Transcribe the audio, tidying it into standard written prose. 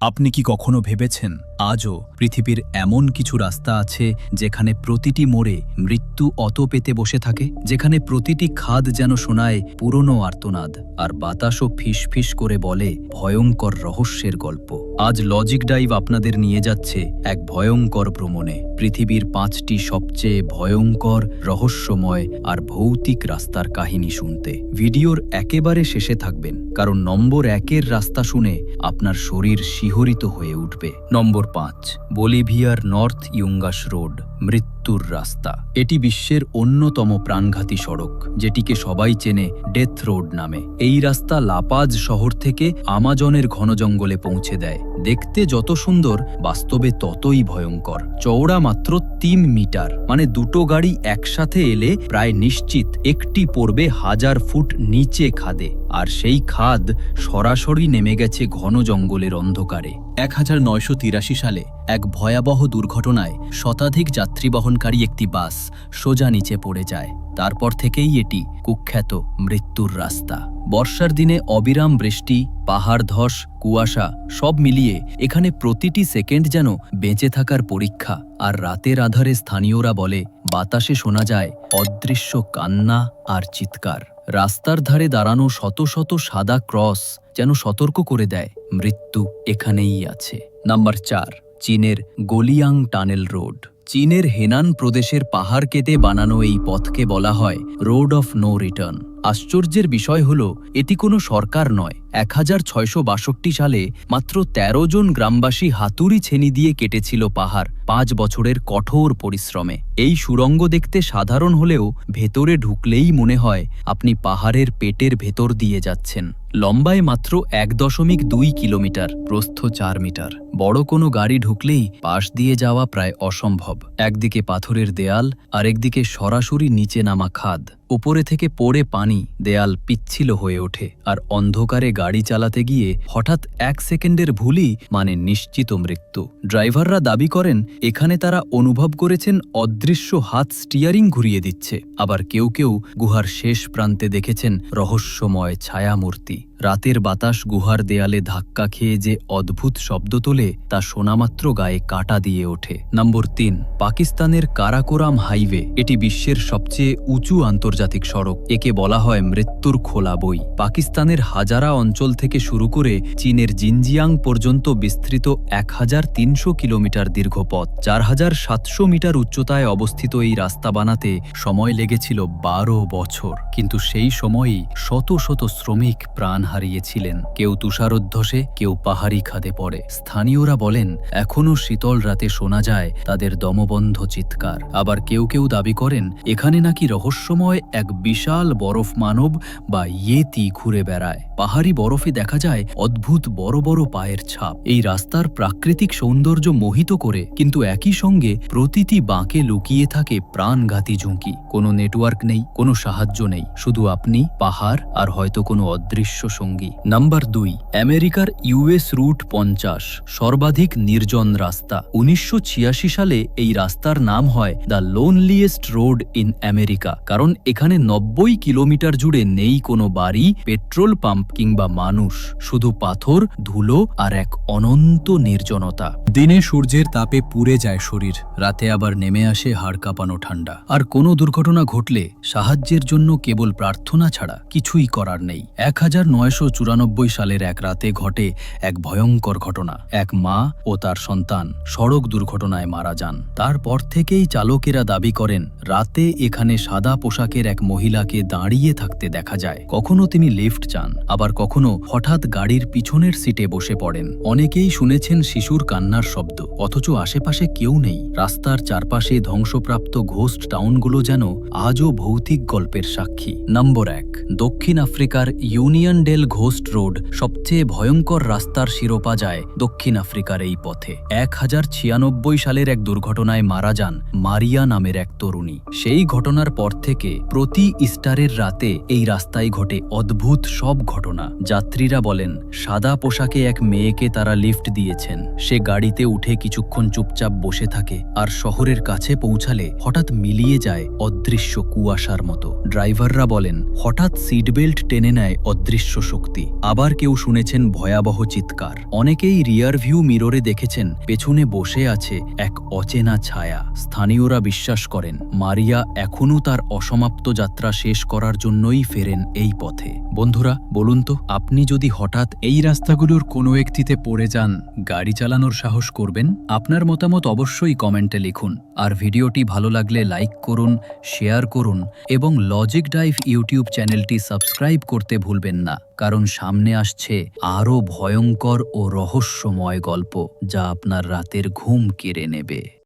আপনি কি কখনো ভেবেছেন আজও পৃথিবীর এমন কিছু রাস্তা আছে যেখানে প্রতিটি মোড়ে মৃত্যু অত পেতে বসে থাকে, যেখানে প্রতিটি খাদ যেন শোনায় পুরনো আর্তনাদ, আর বাতাসও ফিসফিস করে বলে ভয়ঙ্কর রহস্যের গল্প। আজ লজিক ডাইভ আপনাদের নিয়ে যাচ্ছে এক ভয়ঙ্কর ভ্রমণে, পৃথিবীর 5টি সবচেয়ে ভয়ঙ্কর, রহস্যময় আর ভৌতিক রাস্তার কাহিনী শুনতে। ভিডিওর একেবারে শেষে থাকবেন, কারণ নম্বর 1-এর রাস্তা শুনে আপনার শরীর শিহরিত হয়ে উঠবে। নম্বর 5, বলিভিয়ার নর্থ ইয়ুঙ্গাস রোড, মৃত্যুর রাস্তা। এটি বিশ্বের অন্যতম প্রাণঘাতী সড়ক, যেটিকে সবাই চেনে ডেথ রোড নামে। এই রাস্তা লাপাজ শহর থেকে আমাজনের ঘন জঙ্গলে পৌঁছে দেয়। দেখতে যত সুন্দর, বাস্তবে ততই ভয়ঙ্কর। চওড়া মাত্র 3 মিটার, মানে দুটো গাড়ি একসাথে এলে প্রায় নিশ্চিত একটি পড়বে 1000 ফুট নিচে খাদে, আর সেই খাদ সরাসরি নেমে গেছে ঘন জঙ্গলের অন্ধকারে। 1983 সালে এক ভয়াবহ দুর্ঘটনায় শতাধিক যাত্রী বহনকারী একটি বাস সোজা নিচে পড়ে যায়। তারপর থেকেই এটি কুখ্যাত মৃত্যুর রাস্তা। বর্ষার দিনে অবিরাম বৃষ্টি, পাহাড় ধস, কুয়াশা সব মিলিয়ে এখানে প্রতিটি সেকেন্ড যেন বেঁচে থাকার পরীক্ষা। আর রাতের আধারে স্থানীয়রা বলে বাতাসে শোনা যায় অদৃশ্য কান্না আর চিৎকার। রাস্তার ধারে দাঁড়ানো শত শত সাদা ক্রস যেন সতর্ক করে দেয় মৃত্যু এখানেই আছে। নাম্বার 4, চীনের গোলিয়াং টানেল রোড। চীনের হেনান প্রদেশের পাহাড় কেটে বানানো এই পথকে বলা হয় রোড অফ নো রিটার্ন। আশ্চর্যের বিষয় হল, এটি কোনো সরকার নয়। 1662 সালে মাত্র 13 জন গ্রামবাসী হাতুড়ি ছেনি দিয়ে কেটেছিল পাহাড়, 5 বছরের কঠোর পরিশ্রমে। এই সুড়ঙ্গ দেখতে সাধারণ হলেও ভেতরে ঢুকলেই মনে হয় আপনি পাহাড়ের পেটের ভেতর দিয়ে যাচ্ছেন। লম্বায় মাত্র 1.2 কিলোমিটার, প্রস্থ 4 মিটার। বড় কোনো গাড়ি ঢুকলেই পাশ দিয়ে যাওয়া প্রায় অসম্ভব। একদিকে পাথরের দেয়াল, আরেকদিকে সরাসরি নিচে নামা খাদ। উপরে থেকে পড়ে পানি, দেয়াল পিচ্ছিল হয়ে ওঠে, আর অন্ধকারে গাড়ি চালাতে গিয়ে হঠাৎ 1 সেকেন্ডের ভুলই মানে নিশ্চিত মৃত্যু। ড্রাইভাররা দাবি করেন এখানে তারা অনুভব করেছেন অদৃশ্য হাত স্টিয়ারিং ঘুরিয়ে দিচ্ছে। আবার কেউ কেউ গুহার শেষ প্রান্তে দেখেছেন রহস্যময় ছায়ামূর্তি। রাতের বাতাস গুহার দেয়ালে ধাক্কা খেয়ে যে অদ্ভুত শব্দ তোলে, তা শোনামাত্র গায়ে কাঁটা দিয়ে ওঠে। নম্বর 3, পাকিস্তানের কারাকোরাম হাইওয়ে। এটি বিশ্বের সবচেয়ে উঁচু আন্তর্জাতিক সড়ক। একে বলা হয় মৃত্যুর খোলা বই। পাকিস্তানের হাজারা অঞ্চল থেকে শুরু করে চীনের জিনজিয়াং পর্যন্ত বিস্তৃত 1300 কিলোমিটার দীর্ঘ পথ। 4700 মিটার উচ্চতায় অবস্থিত এই রাস্তা বানাতে সময় লেগেছিল 12 বছর। কিন্তু সেই সময়ই শত শত শ্রমিক প্রাণ হারিয়েছিলেন। কেউ তুষারোদ্ধসে, কেউ পাহাড়ি খাদে পড়ে। স্থানীয়রা বলেন এখনও শীতল রাতে শোনা যায় তাদের দমবন্ধ চিৎকার। আবার কেউ কেউ দাবি করেন এখানে নাকি রহস্যময় এক বিশাল বরফ মানব বা ইয়েতি ঘুরে বেড়ায়। পাহাড়ি বরফে দেখা যায় অদ্ভুত বড় বড় পায়ের ছাপ। এই রাস্তার প্রাকৃতিক সৌন্দর্য মোহিত করে, কিন্তু একই সঙ্গে প্রতিটি বাঁকে লুকিয়ে থাকে প্রাণঘাতী ঝুঁকি। কোনো নেটওয়ার্ক নেই, কোনো সাহায্য নেই, শুধু আপনি, পাহাড় আর হয়তো কোনো অদৃশ্য সঙ্গী। নাম্বার 2, আমেরিকার ইউএস রুট 50, সর্বাধিক নির্জন রাস্তা। 1986 সালে এই রাস্তার নাম হয় দ্য লোনলিয়েস্ট রোড ইন আমেরিকা, কারণ এখানে 90 কিলোমিটার জুড়ে নেই কোনো বাড়ি, পেট্রোল পাম্প কিংবা মানুষ, শুধু পাথর, ধুলো আর এক অনন্ত নির্জনতা। দিনে সূর্যের তাপে পুড়ে যায় শরীর, রাতে আবার নেমে আসে হাড় কাঁপানো ঠান্ডা। আর কোনো দুর্ঘটনা ঘটলে সাহায্যের জন্য কেবল প্রার্থনা ছাড়া কিছুই করার নেই। 1994 সালের এক রাতে ঘটে এক ভয়ঙ্কর ঘটনা। এক মা ও তার সন্তান সড়ক দুর্ঘটনায় মারা যান। তারপর থেকেই চালকেরা দাবি করেন রাতে এখানে সাদা পোশাকের এক মহিলাকে দাঁড়িয়ে থাকতে দেখা যায়। কখনো তিনি লিফট চান, আবার কখনো হঠাৎ গাড়ির পিছনের সিটে বসে পড়েন। অনেকেই শুনেছেন শিশুর কান্নার শব্দ, অথচ আশেপাশে কেউ নেই। রাস্তার চারপাশে ধ্বংসপ্রাপ্ত ঘোস্ট টাউনগুলো যেন আজও ভৌতিক গল্পের সাক্ষী। নম্বর 1, দক্ষিণ আফ্রিকার ইউনিয়ন ডেল ঘোস্ট রোড। সবচেয়ে ভয়ঙ্কর রাস্তার শিরোপা যায় দক্ষিণ আফ্রিকার এই পথে। 1096 সালের এক দুর্ঘটনায় মারা যান মারিয়া নামের এক তরুণী। সেই ঘটনার পর থেকে প্রতি ইস্টারের রাতে এই রাস্তায় ঘটে অদ্ভুত সব ঘটনা। যাত্রীরা বলেন সাদা পোশাকে এক মেয়েকে তারা লিফট দিয়েছেন। সে গাড়িতে উঠে কিছুক্ষণ চুপচাপ বসে থাকে, আর শহরের কাছে পৌঁছালে হঠাৎ মিলিয়ে যায় অদৃশ্য কুয়াশার মতো। ড্রাইভাররা বলেন হঠাৎ সিট বেল্ট টেনে নেয় অদৃশ্য শক্তি। আবার কেউ শুনেছেন ভয়াবহ চিৎকার। অনেকেই রিয়ার ভিউ মিররে দেখেছেন পেছনে বসে আছে এক অচেনা ছায়া। স্থানীয়রা বিশ্বাস করেন মারিয়া এখনও তার অসমাপ্ত যাত্রা শেষ করার জন্যই ফেরেন এই পথে। বন্ধুরা, বলুন তো, আপনি যদি হঠাৎ এই রাস্তাগুলোর কোনো একটিতে পড়ে যান, গাড়ি চালানোর সাহস করবেন? আপনার মতামত অবশ্যই কমেন্টে লিখুন। আর ভিডিওটি ভালো লাগলে লাইক করুন, শেয়ার করুন এবং লজিক ডাইভ ইউটিউব চ্যানেলটি সাবস্ক্রাইব করতে ভুলবেন না, কারণ সামনে আসছে আরও ভয়ঙ্কর ও রহস্যময় গল্প যা আপনার রাতের ঘুম কেড়ে নেবে।